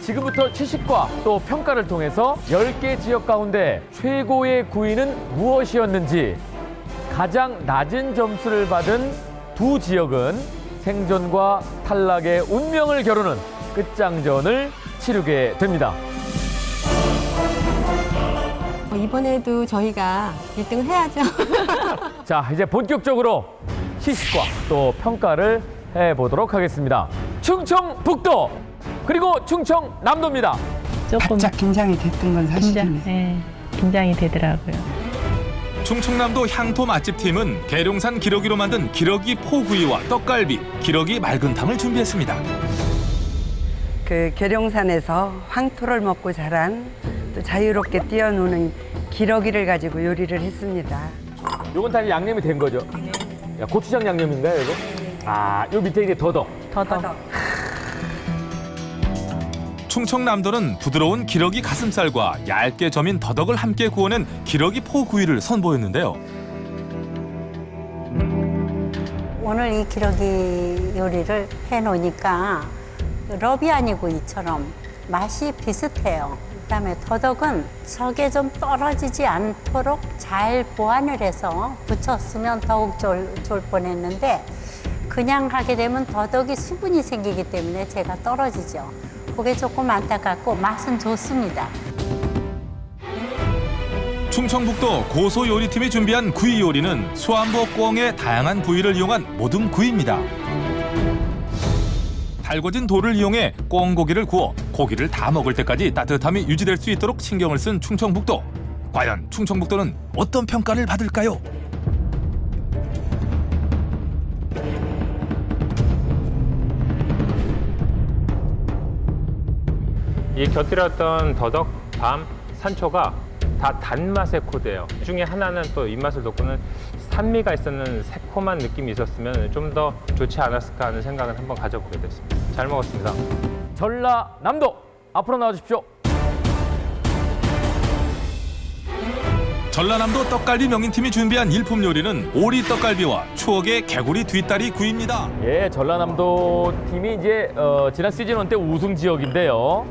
지금부터 시식과 또 평가를 통해서 10개 지역 가운데 최고의 구이는 무엇이었는지 가장 낮은 점수를 받은 두 지역은 생존과 탈락의 운명을 겨루는 끝장전을 치르게 됩니다. 이번에도 저희가 1등을 해야죠. 자, 이제 본격적으로 시식과 또 평가를 해보도록 하겠습니다. 충청북도 그리고 충청남도입니다. 조금 바짝 긴장이 됐던 건 사실이네. 긴장이 되더라고요. 충청남도 향토 맛집팀은 계룡산 기러기로 만든 기러기 포구이와 떡갈비, 기러기 맑은탕을 준비했습니다. 그 계룡산에서 황토를 먹고 자란 또 자유롭게 뛰어노는 기러기를 가지고 요리를 했습니다. 요건 다 양념이 된 거죠? 야, 고추장 양념인가요, 이거? 아, 요 밑에 이제 더덕. 충청남도는 부드러운 기러기 가슴살과 얇게 저민 더덕을 함께 구워낸 기러기 포구이를 선보였는데요. 오늘 이 기러기 요리를 해놓으니까 러비아니 구이처럼 맛이 비슷해요. 그다음에 더덕은 속에 좀 떨어지지 않도록 잘 보완을 해서 부쳤으면 더욱 좋을 뻔했는데 그냥 하게 되면 더덕이 수분이 생기기 때문에 제가 떨어지죠. 그게 조금 안타깝고 맛은 좋습니다. 충청북도 고소 요리팀이 준비한 구이 요리는 수안보 꿩의 다양한 부위를 이용한 모듬 구이입니다. 달궈진 돌을 이용해 꿩고기를 구워 고기를 다 먹을 때까지 따뜻함이 유지될 수 있도록 신경을 쓴 충청북도. 과연 충청북도는 어떤 평가를 받을까요? 이 곁들였던 더덕, 밤, 산초가 다 단맛의 코드예요. 이 중에 하나는 또 입맛을 돋구는 산미가 있었는 새콤한 느낌이 있었으면 좀 더 좋지 않았을까 하는 생각을 한번 가져보게 됐습니다. 잘 먹었습니다. 전라남도 앞으로 나와주십시오. 전라남도 떡갈비 명인팀이 준비한 일품 요리는 오리 떡갈비와 추억의 개구리 뒷다리 구이입니다. 예, 전라남도 팀이 이제 지난 시즌 1 때 우승 지역인데요.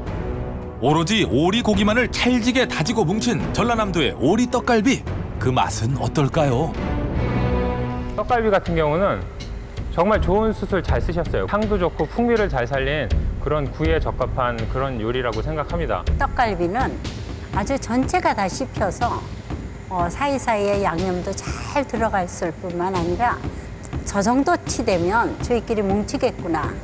오로지 오리 고기만을 찰지게 다지고 뭉친 전라남도의 오리 떡갈비. 그 맛은 어떨까요? 떡갈비 같은 경우는 정말 좋은 숯을 잘 쓰셨어요. 향도 좋고 풍미를 잘 살린 그런 구이에 적합한 그런 요리라고 생각합니다. 떡갈비는 아주 전체가 다 씹혀서 사이사이에 양념도 잘 들어갔을 뿐만 아니라 저 정도 치 되면 저희끼리 뭉치겠구나,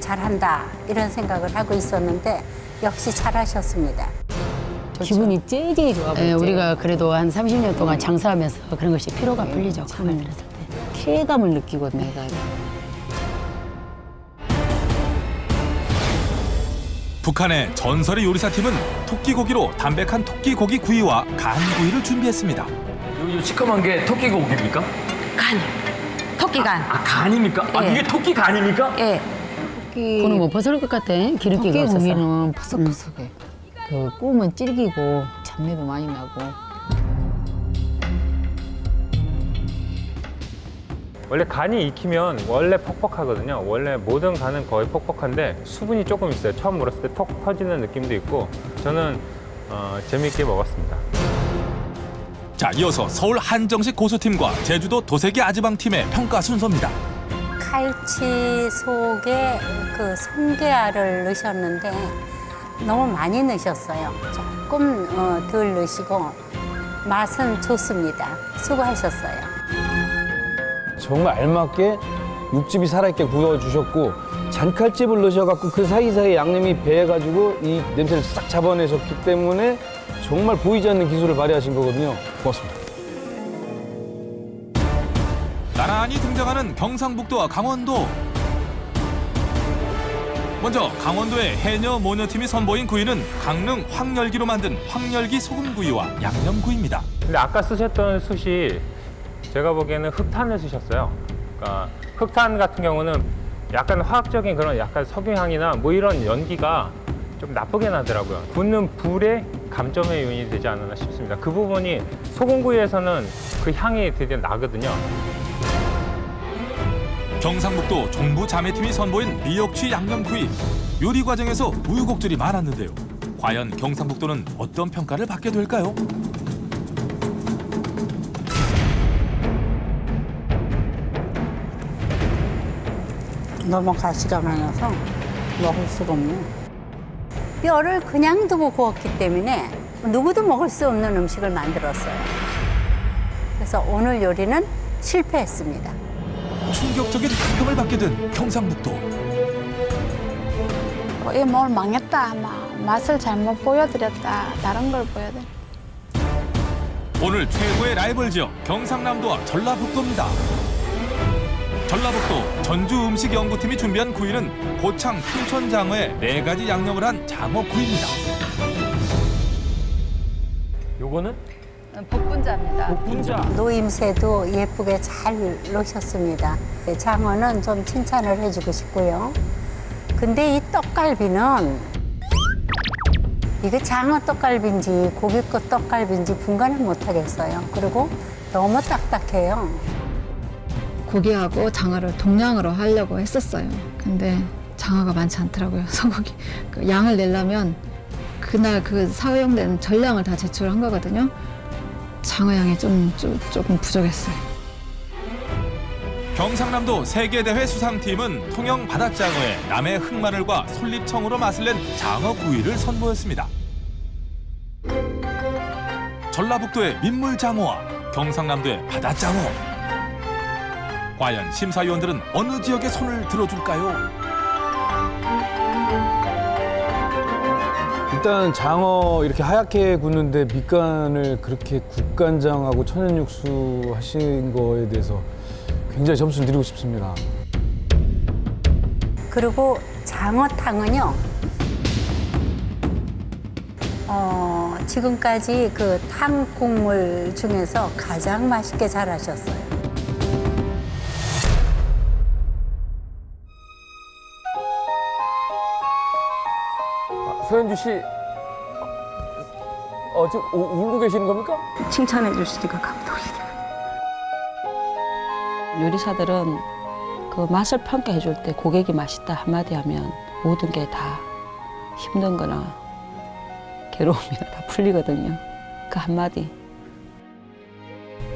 잘한다 이런 생각을 하고 있었는데 역시 잘하셨습니다. 기분이 째지게 좋아 보이죠. 우리가 그래도 한 30년 동안 장사하면서 그런 것이 피로가 풀리죠. 감을 들었을 때. 쾌감을 느끼고 내가. 북한의 전설의 요리사팀은 토끼고기로 담백한 토끼고기 구이와 간구이를 준비했습니다. 요 시커먼 게 토끼 고기입니까? 간이요. 토끼간. 아, 간입니까? 아, 예. 이게 토끼 간입니까? 예. 그는 뭐 벗어날 것 같아. 기름기가 없어서. 고기는 푸석푸석해. 그 구우면 질기고 잡내도 많이 나고. 원래 간이 익히면 원래 퍽퍽하거든요. 원래 모든 간은 거의 퍽퍽한데 수분이 조금 있어요. 처음 물었을 때 톡 터지는 느낌도 있고 저는 재미있게 먹었습니다. 자, 이어서 서울 한정식 고수팀과 제주도 도세기 아지방팀의 평가 순서입니다. 칼치 속에 그 성게알을 넣으셨는데 너무 많이 넣으셨어요. 조금 덜 넣으시고 맛은 좋습니다. 수고하셨어요. 정말 알맞게 육즙이 살아있게 구워주셨고 잔칼집을 넣으셔갖고 그 사이사이 양념이 배해가지고 이 냄새를 싹 잡아내셨기 때문에 정말 보이지 않는 기술을 발휘하신 거거든요. 고맙습니다. 나란히 등장하는 경상북도와 강원도. 먼저 강원도의 해녀 모녀팀이 선보인 구이는 강릉 황열기로 만든 황열기 소금구이와 양념구이입니다. 근데 아까 쓰셨던 숯이 제가 보기에는 흑탄을 쓰셨어요. 그러니까 흑탄 같은 경우는 약간 화학적인 그런 약간 석유향이나 뭐 이런 연기가 좀 나쁘게 나더라고요. 굽는 불의 감점의 요인이 되지 않았나 싶습니다. 그 부분이 소금구이에서는 그 향이 드디어 나거든요. 경상북도 종부 자매팀이 선보인 미역취 양념구이. 요리 과정에서 우유곡절이 많았는데요. 과연 경상북도는 어떤 평가를 받게 될까요? 너무 가시가 많아서 먹을 수가 없네. 뼈를 그냥 두고 구웠기 때문에 누구도 먹을 수 없는 음식을 만들었어요. 그래서 오늘 요리는 실패했습니다. 충격적인 평을 받게 된 경상북도. 이뭘 망했다. 맛을 잘못 보여드렸다. 다른 걸 보여드렸다. 오늘 최고의 라이벌 지역 경상남도와 전라북도입니다. 전라북도 전주음식연구팀이 준비한 구이는 고창 춘천장어에 4가지 양념을 한 장어구이입니다. 요거는 복분자입니다. 복분자. 노임새도 예쁘게 잘 넣으셨습니다. 장어는 좀 칭찬을 해주고 싶고요. 근데 이 떡갈비는 이게 장어 떡갈비인지 고깃국 떡갈비인지 분간을 못 하겠어요. 그리고 너무 딱딱해요. 고기하고 장어를 동량으로 하려고 했었어요. 근데 장어가 많지 않더라고요. 소고기. 그 양을 내려면 그날 그 사용된 전량을 다 제출한 거거든요. 장어 양이 조금 부족했어요. 경상남도 세계대회 수상팀은 통영 바닷장어에 남해 흑마늘과 솔잎청으로 맛을 낸 장어구이를 선보였습니다. 전라북도의 민물장어와 경상남도의 바닷장어. 과연 심사위원들은 어느 지역에 손을 들어줄까요? 일단 장어 이렇게 하얗게 굽는데 밑간을 그렇게 국간장하고 천연육수 하신 거에 대해서 굉장히 점수를 드리고 싶습니다. 그리고 장어탕은요. 지금까지 그 탕 국물 중에서 가장 맛있게 잘하셨어요. 서현주 씨, 지금 울고 계시는 겁니까? 칭찬해 주시니까 감동이네요. 요리사들은 그 맛을 평가해 줄 때 고객이 맛있다 한마디 하면 모든 게 다 힘든 거나 괴로움이나 다 풀리거든요. 그 한마디.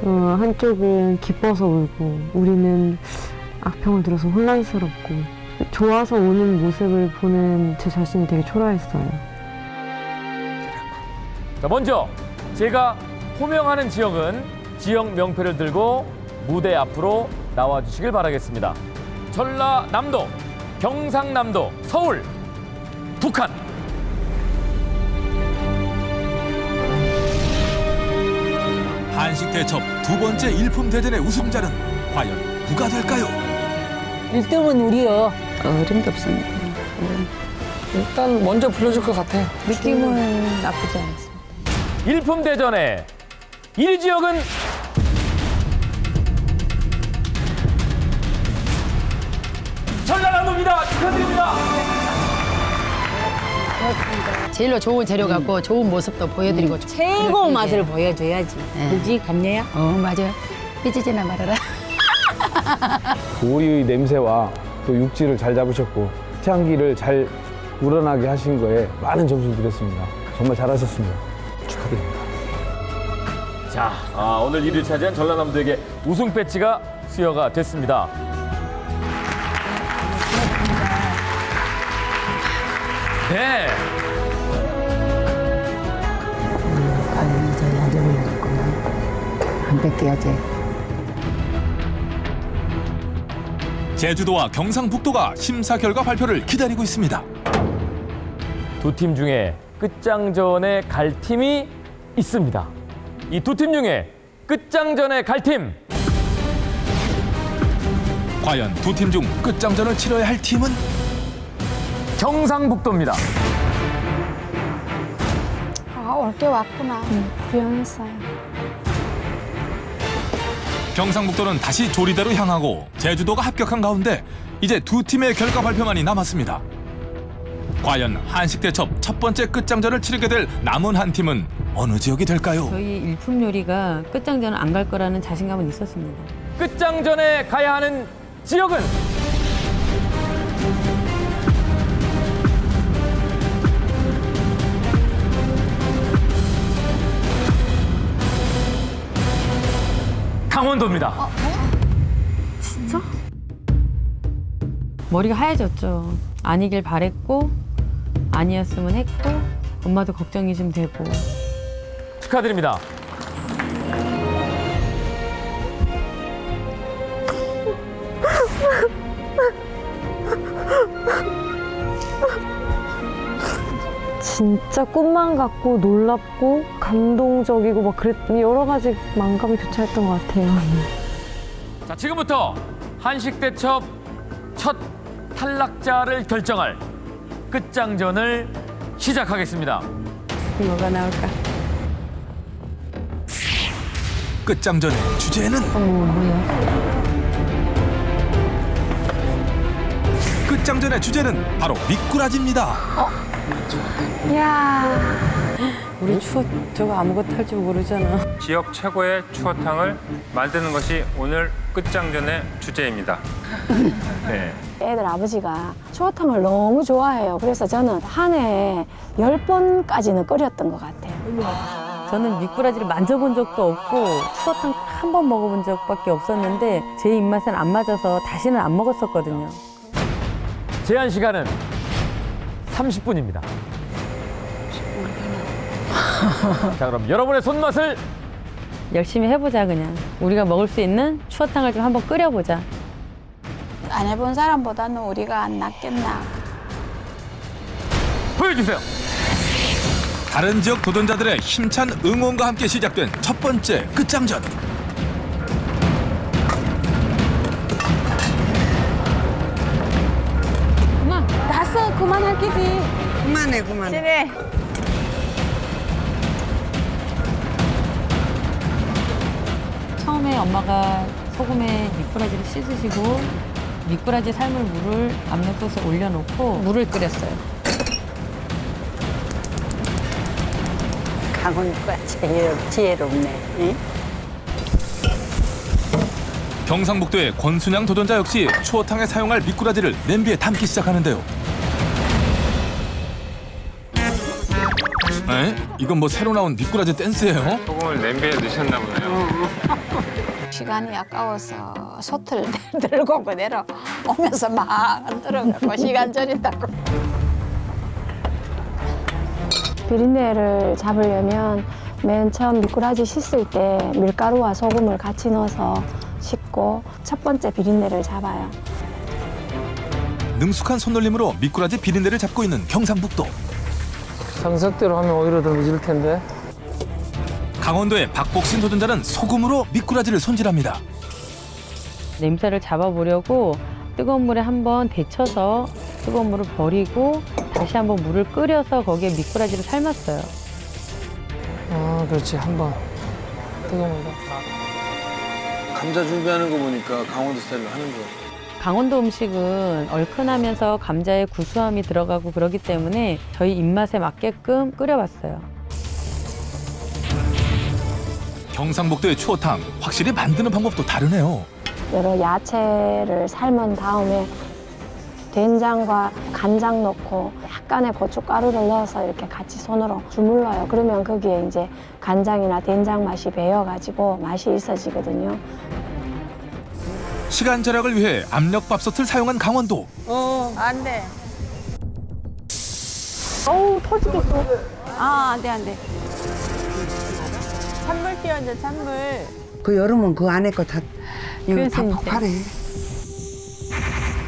한쪽은 기뻐서 울고 우리는 악평을 들어서 혼란스럽고 좋아서 우는 모습을 보는 제 자신이 되게 초라했어요. 자, 먼저 제가 호명하는 지역은 지역 명패를 들고 무대 앞으로 나와주시길 바라겠습니다. 전라남도, 경상남도, 서울, 북한. 한식 대첩 2번째 일품대전의 우승자는 과연 누가 될까요? 1등은 우리요. 어림도 없습니다. 일단 먼저 불러줄 것 같아. 느낌은 나쁘지 않았어. 일품대전의 1위 지역은 전라남도입니다. 축하드립니다. 제일로 좋은 재료 갖고 좋은 모습도 보여드리고 최고 맛을 보여줘야지. 네. 그지, 감내야? 맞아요. 삐지지나 말아라. 오이의 냄새와 또 육질을 잘 잡으셨고 향기를 잘 우러나게 하신 거에 많은 점수를 드렸습니다. 정말 잘하셨습니다. 축하드립니다. 자, 오늘 1위를 차지한 전라남도에게 우승 배지가 수여가 됐습니다. 네. 과연 저 야적이었구나. 안 뺏겨야지. 제주도와 경상북도가 심사 결과 발표를 기다리고 있습니다. 두 팀 중에 끝장전에 갈 팀이 있습니다. 이 두 팀 중에 끝장전에 갈 팀. 과연 두 팀 중 끝장전을 치러야 할 팀은 경상북도입니다. 올 게 왔구나. 구경했어요. 경상북도는 다시 조리대로 향하고 제주도가 합격한 가운데 이제 두 팀의 결과 발표만이 남았습니다. 과연 한식 대첩 첫 번째 끝장전을 치르게 될 남은 한 팀은 어느 지역이 될까요? 저희 일품 요리가 끝장전은 안 갈 거라는 자신감은 있었습니다. 끝장전에 가야 하는 지역은 강원도입니다. 진짜? 머리가 하얘졌죠. 아니길 바랬고 아니었으면 했고 엄마도 걱정이 좀 되고. 축하드립니다. 진짜 꿈만 같고 놀랍고 감동적이고 막 여러 가지 만감이 교차했던 것 같아요. 자, 지금부터 한식대첩 첫 탈락자를 결정할 끝장전을 시작하겠습니다. 뭐가 나올까? 끝장전의 주제는 끝장전의 주제는 바로 미꾸라지입니다. 우리 추어 저거 아무것도 할 줄 모르잖아. 지역 최고의 추어탕을 만드는 것이 오늘 끝장전의 주제입니다. 네. 애들 아버지가 추어탕을 너무 좋아해요. 그래서 저는 한 해에 10번까지는 끓였던 것 같아요. 저는 미꾸라지를 만져본 적도 없고 추어탕 한 번 먹어본 적밖에 없었는데 제 입맛엔 안 맞아서 다시는 안 먹었었거든요. 제한 시간은 30분입니다. 자, 그럼 여러분의 손맛을 열심히 해보자 그냥. 우리가 먹을 수 있는 추어탕을 좀 한번 끓여보자. 안 해본 사람보다는 우리가 안 낫겠나. 보여주세요. 다른 지역 도전자들의 힘찬 응원과 함께 시작된 첫 번째 끝장전. 났어, 그만할 끼지. 그만해. 그래. 처음에 엄마가 소금에 미꾸라지를 씻으시고 미꾸라지 삶을 물을 압력솥에 올려놓고 물을 끓였어요. 강원도가 제일 지혜롭네. 응? 경상북도의 권순양 도전자 역시 추어탕에 사용할 미꾸라지를 냄비에 담기 시작하는데요. 에? 이건 뭐 새로 나온 미꾸라지 댄스예요? 소금을 냄비에 넣으셨나 보네요. 시간이 아까워서 솥을 들고 그대로 오면서 막 흔들어갖고 시간 절인다고. 비린내를 잡으려면 맨 처음 미꾸라지 씻을 때 밀가루와 소금을 같이 넣어서 씻고 첫 번째 비린내를 잡아요. 능숙한 손놀림으로 미꾸라지 비린내를 잡고 있는 경상북도. 상식대로 하면 오히려 더 늦을 텐데. 강원도의 박복신 도전자는 소금으로 미꾸라지를 손질합니다. 냄새를 잡아보려고 뜨거운 물에 한번 데쳐서 뜨거운 물을 버리고 다시 한번 물을 끓여서 거기에 미꾸라지를 삶았어요. 아, 그렇지. 한번 뜨거운 거. 감자 준비하는 거 보니까 강원도 스타일로 하는 거. 강원도 음식은 얼큰하면서 감자의 구수함이 들어가고 그러기 때문에 저희 입맛에 맞게끔 끓여봤어요. 경상북도의 추어탕 확실히 만드는 방법도 다르네요. 여러 야채를 삶은 다음에 된장과 간장 넣고 약간의 고춧가루를 넣어서 이렇게 같이 손으로 주물러요. 그러면 거기에 이제 간장이나 된장 맛이 배어가지고 맛이 있어지거든요. 시간 절약을 위해 압력밥솥을 사용한 강원도. 안 돼. 어우, 터지겠어. 아, 안 돼, 안 돼. 찬물 끼얹어, 찬물. 그 여름은 그 안에 거 다 이거 다 그래서 폭발해.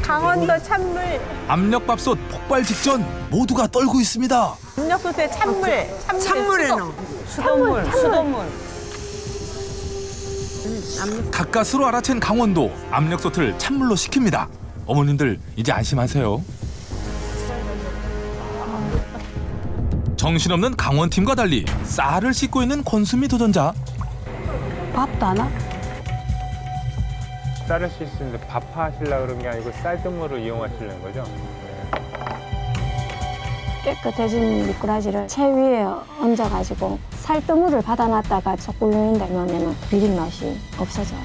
강원도 찬물. 압력밥솥 폭발 직전 모두가 떨고 있습니다. 압력솥에 찬물. 찬물에 넣어. 수돗물. 가까스로 알아챈 강원도 압력솥을 찬물로 식힙니다. 어머님들 이제 안심하세요. 정신없는 강원팀과 달리 쌀을 씻고 있는 권수미 도전자. 밥도 안 와? 쌀을 씻는데 밥하시려고 그런 게 아니고 쌀뜨물을 이용하시려는 거죠? 깨끗해진 미꾸라지를 채 위에 얹어가지고 살뜨물을 받아놨다가 sok 끓는 데 넣으면 비린 맛이 없어져요.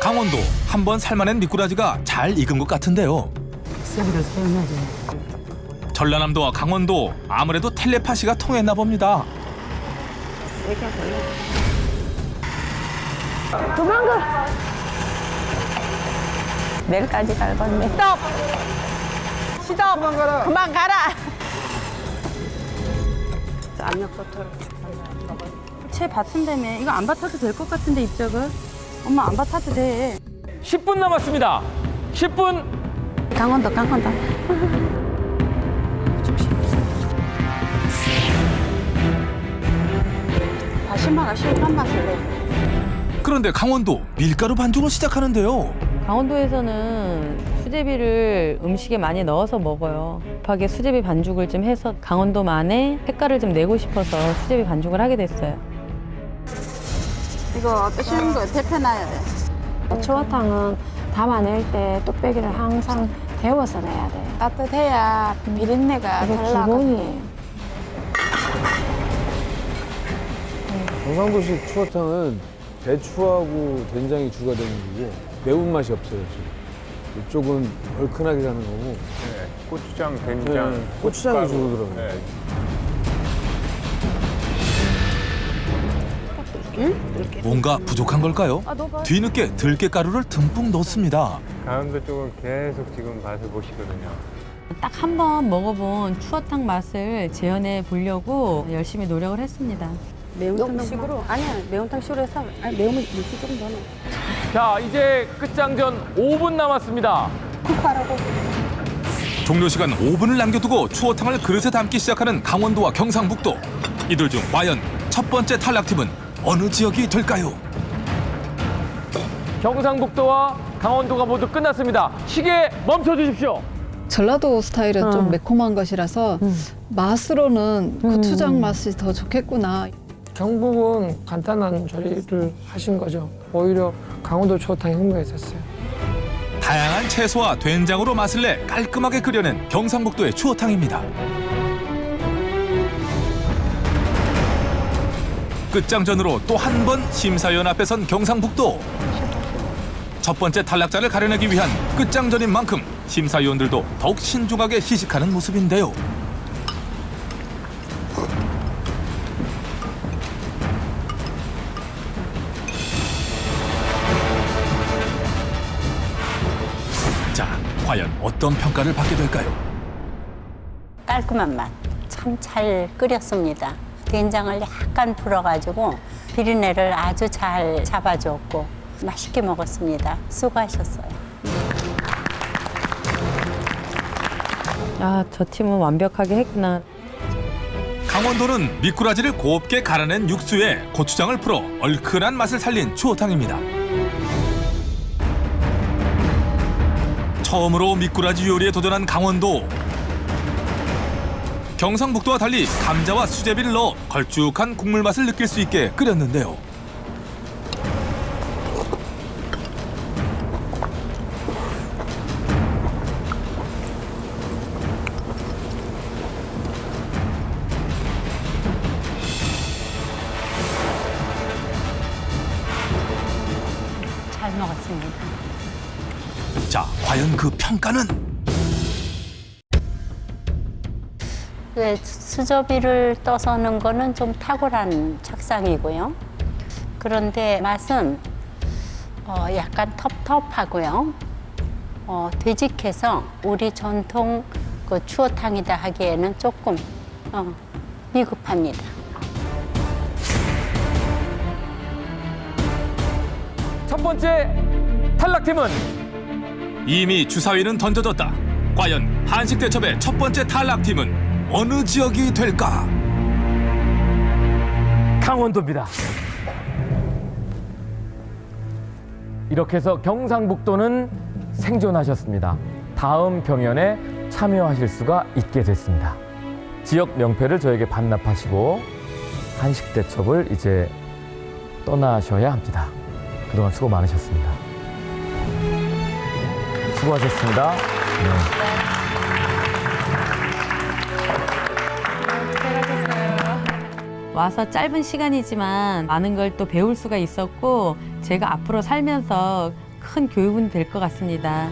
강원도 한번 삶아낸 미꾸라지가 잘 익은 것 같은데요. 습기를 사용하죠. 전라남도와 강원도 아무래도 텔레파시가 통했나 봅니다. 도망가. 내일까지 갈 건데. 스톱. 스톱. 그만 가라. 채 밭은다며. 이거 안 밭아도 될 것 같은데 입적을. 엄마 안 밭아도 돼. 10분 남았습니다. 10분. 강원도. 다시마가 시원한 맛을 내. 그런데 강원도 밀가루 반죽을 시작하는데요. 강원도에서는 수제비를 음식에 많이 넣어서 먹어요. 급하게 수제비 반죽을 좀 해서 강원도만의 색깔을 좀 내고 싶어서 수제비 반죽을 하게 됐어요. 이거 빼시는 거 데펴놔야 돼. 추어탕은 담아낼 때 뚝배기를 항상 데워서 내야 돼. 따뜻해야 비린내가 이게 덜 나거든. 기본이에요. 경상도식 추어탕은 배추하고 된장이 주가 되는 거고 매운맛이 없어요. 지금. 이쪽은 얼큰하게 가는 거고. 네, 고추장, 된장, 네, 고추장이 고춧가루. 주더라고요. 네. 뭔가 부족한 걸까요? 뒤늦게 들깨가루를 듬뿍 넣습니다. 강원도 쪽은 계속 지금 맛을 보시거든요. 딱 한 번 먹어본 추어탕 맛을 재현해 보려고 열심히 노력을 했습니다. 매운탕식으로? 아니야, 매운탕식으로 해서 매우면 물기 좀 더 넣어. 자, 이제 끝장전 5분 남았습니다. 종료 시간 5분을 남겨두고 추어탕을 그릇에 담기 시작하는 강원도와 경상북도. 이들 중 과연 첫 번째 탈락팀은 어느 지역이 될까요? 경상북도와 강원도가 모두 끝났습니다. 시계 멈춰 주십시오. 전라도 스타일은 좀 매콤한 것이라서 맛으로는 고추장 맛이 더 좋겠구나. 경북은 간단한 조리를 하신 거죠. 오히려 강원도 추어탕이 흥미했었어요. 다양한 채소와 된장으로 맛을 내 깔끔하게 끓여낸 경상북도의 추어탕입니다. 끝장전으로 또 한 번 심사위원 앞에 선 경상북도. 첫 번째 탈락자를 가려내기 위한 끝장전인 만큼 심사위원들도 더욱 신중하게 시식하는 모습인데요. 자, 과연 어떤 평가를 받게 될까요? 깔끔한 맛. 참 잘 끓였습니다. 된장을 약간 풀어가지고 비린내를 아주 잘 잡아줬고 맛있게 먹었습니다. 수고하셨어요. 아, 저 팀은 완벽하게 했구나. 강원도는 미꾸라지를 곱게 갈아낸 육수에 고추장을 풀어 얼큰한 맛을 살린 추어탕입니다. 처음으로 미꾸라지 요리에 도전한 강원도. 경상북도와 달리 감자와 수제비를 넣어 걸쭉한 국물 맛을 느낄 수 있게 끓였는데요. 잘 먹었습니다. 자, 과연 그 평가는? 수저비를 떠서 넣은 거는 좀 탁월한 착상이고요. 그런데 맛은 약간 텁텁하고요. 되직해서 우리 전통 그 추어탕이다 하기에는 조금 미흡합니다. 첫 번째 탈락팀은 이미 주사위는 던져졌다. 과연 한식대첩의 첫 번째 탈락팀은 어느 지역이 될까? 강원도입니다. 이렇게 해서 경상북도는 생존하셨습니다. 다음 경연에 참여하실 수가 있게 됐습니다. 지역 명패를 저에게 반납하시고 한식대첩을 이제 떠나셔야 합니다. 그동안 수고 많으셨습니다. 수고하셨습니다. 네. 와서 짧은 시간이지만 많은 걸 또 배울 수가 있었고 제가 앞으로 살면서 큰 교훈이 될 것 같습니다.